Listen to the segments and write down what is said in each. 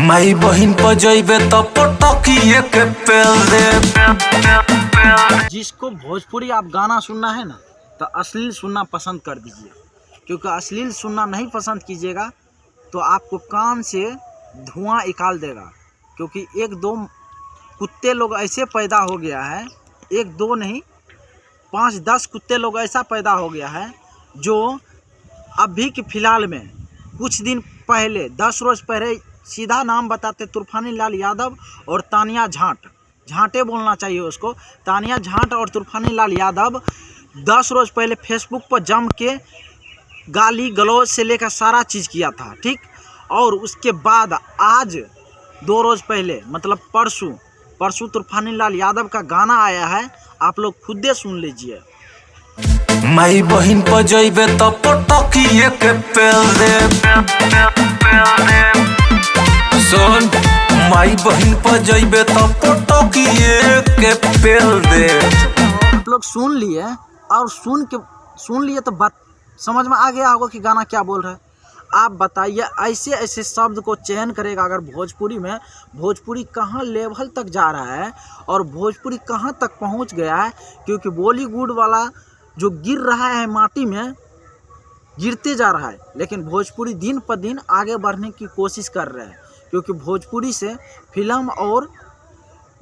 माई बहिन पर जइबे त पटकिए के पेल दे। जिसको भोजपुरी आप गाना सुनना है ना तो अश्लील सुनना पसंद कर दीजिए, क्योंकि अश्लील सुनना नहीं पसंद कीजिएगा तो आपको कान से धुआं निकाल देगा। क्योंकि एक दो कुत्ते लोग ऐसे पैदा हो गया है, एक दो नहीं 5-10 कुत्ते लोग ऐसा पैदा हो गया है जो अभी के फ़िलहाल में कुछ दिन पहले 10 रोज़ पहले सीधा नाम बताते तूफानी लाल यादव और तानिया झांटे बोलना चाहिए उसको। तानिया झांट और तूफानी लाल यादव 10 रोज़ पहले फेसबुक पर जम के गाली गलौज से लेकर सारा चीज़ किया था, ठीक। और उसके बाद आज 2 रोज़ पहले मतलब परसों तूफानी लाल यादव का गाना आया है, आप लोग खुद सुन लीजिए। माई बहिन पर जइबे त पटकिए के पेल दे। सुन, माई बहिन पर जइबे त पटकिए के पेल दे। आप लोग सुन लिए और सुन लिए तो बात समझ में आ गया होगा कि गाना क्या बोल रहा है। आप बताइए ऐसे ऐसे शब्द को चयन करेगा अगर भोजपुरी में, भोजपुरी कहाँ लेवल तक जा रहा है और भोजपुरी कहाँ तक पहुँच गया है। क्योंकि बॉलीवुड वाला जो गिर रहा है माटी में, गिरते जा रहा है, लेकिन भोजपुरी दिन पर दिन आगे बढ़ने की कोशिश कर रहे हैं। क्योंकि भोजपुरी से फिल्म और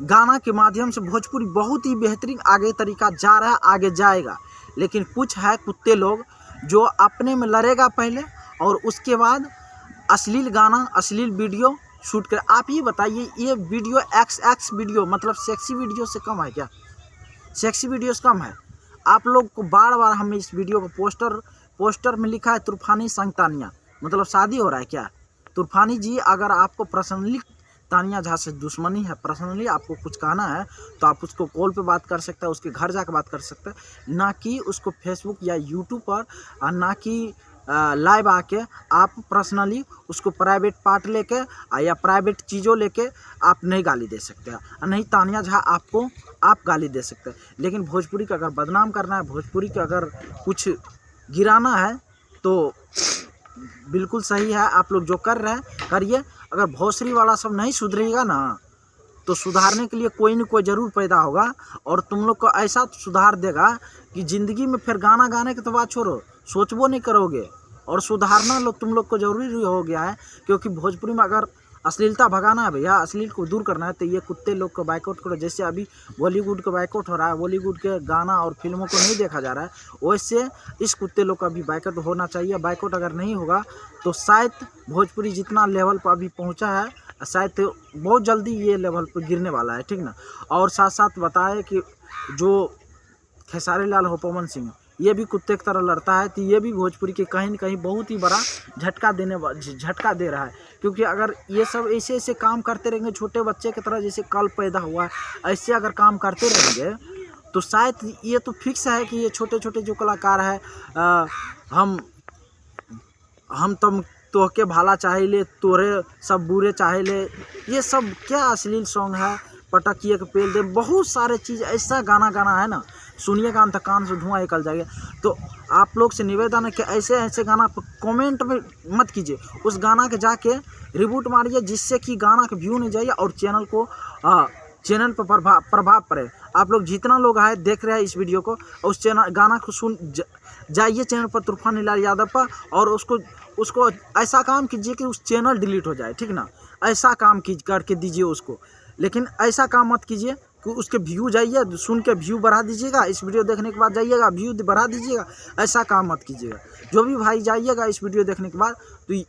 गाना के माध्यम से भोजपुरी बहुत ही बेहतरीन आगे तरीका जा रहा है, आगे जाएगा। लेकिन कुछ है कुत्ते लोग जो अपने में लड़ेगा पहले और उसके बाद अश्लील गाना अश्लील वीडियो शूट कर। आप ये बताइए, ये वीडियो XX वीडियो मतलब सेक्सी वीडियो से कम है क्या? सेक्सी वीडियो से कम है? आप लोग को बार बार हम इस वीडियो को पोस्टर में लिखा है तूफानी संग तानिया, मतलब शादी हो रहा है क्या? तूफानी जी, अगर आपको पर्सनली तानिया झा से दुश्मनी है, पर्सनली आपको कुछ कहना है तो आप उसको कॉल पे बात कर सकते हैं, उसके घर जाकर बात कर सकते हैं, ना कि उसको फेसबुक या यूट्यूब पर, और ना कि लाइव आके आप पर्सनली उसको प्राइवेट पार्ट लेके या प्राइवेट चीज़ों लेके आप नहीं गाली दे सकते हैं, नहीं तानिया झा आपको आप गाली दे सकते हैं। लेकिन भोजपुरी का अगर बदनाम करना है, भोजपुरी का अगर कुछ गिराना है तो बिल्कुल सही है, आप लोग जो कर रहे हैं करिए। अगर भोसरी वाला सब नहीं सुधरेगा ना तो सुधारने के लिए कोई न कोई ज़रूर पैदा होगा और तुम लोग को ऐसा सुधार देगा कि ज़िंदगी में फिर गाना गाने की तो बात छोड़ो, सोचबो नहीं करोगे। और सुधारना लोग तुम लोग को ज़रूरी हो गया है। क्योंकि भोजपुरी में अगर अश्लीलता भगाना है भैया, अश्लील को दूर करना है तो ये कुत्ते लोग को बाइकआउट करो। जैसे अभी बॉलीवुड का बाइकआउट हो रहा है, बॉलीवुड के गाना और फिल्मों को नहीं देखा जा रहा है, वैसे इस कुत्ते लोग का भी बाइकआउट होना चाहिए। बाइकआउट अगर नहीं होगा तो शायद भोजपुरी जितना लेवल पर अभी पहुंचा है शायद बहुत जल्दी ये लेवल पर गिरने वाला है, ठीक ना। और साथ साथ बताए कि जो खेसारी लाल हो पवन सिंह, ये भी कुत्ते की तरह लड़ता है तो ये भी भोजपुरी के कहीं न कहीं बहुत ही बड़ा झटका दे रहा है। क्योंकि अगर ये सब ऐसे ऐसे काम करते रहेंगे छोटे बच्चे की तरह, जैसे कल पैदा हुआ है ऐसे अगर काम करते रहेंगे तो शायद ये तो फिक्स है कि ये छोटे छोटे जो कलाकार है, हम तुम तोहके भाला चाहे ले, तोरे सब बुरे चाहे ले, ये सब क्या अश्लील सॉन्ग है। पटकिए के पेल दे, बहुत सारे चीज़ ऐसा गाना है ना, सुनिएगा तो कान से धुआं निकल जाएगा। तो आप लोग से निवेदन है कि ऐसे ऐसे गाना कमेंट में मत कीजिए, उस गाना के जाके रिबूट मारिए जिससे कि गाना का व्यू नहीं जाए और चैनल पर प्रभाव पड़े। आप लोग जितना लोग आए देख रहे हैं इस वीडियो को, उस गाना को सुन जाइए चैनल पर तूफानी लाल यादव पर और उसको ऐसा काम कीजिए कि उस चैनल डिलीट हो जाए, ठीक ना। ऐसा काम करके दीजिए उसको। लेकिन ऐसा काम मत कीजिए कि उसके व्यू जाइए, सुन के व्यू बढ़ा दीजिएगा, इस वीडियो देखने के बाद जाइएगा व्यू बढ़ा दीजिएगा, ऐसा काम मत कीजिएगा। जो भी भाई जाइएगा इस वीडियो देखने के बाद तो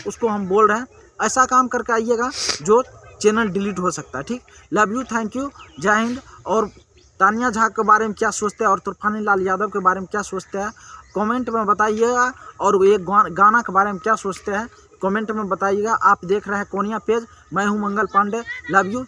उसको हम बोल रहे हैं ऐसा काम करके आइएगा जो चैनल डिलीट हो सकता है, ठीक। लव यू, थैंक यू, जय हिंद। और तानिया झा के बारे में क्या सोचते हैं और तूफानी लाल यादव के बारे में क्या सोचते हैं कमेंट में बताइएगा। और एक गाना के बारे में क्या सोचते हैं कमेंट में बताइएगा। आप देख रहे हैं कोनिया पेज, मैं हूं मंगल पांडे। Love you.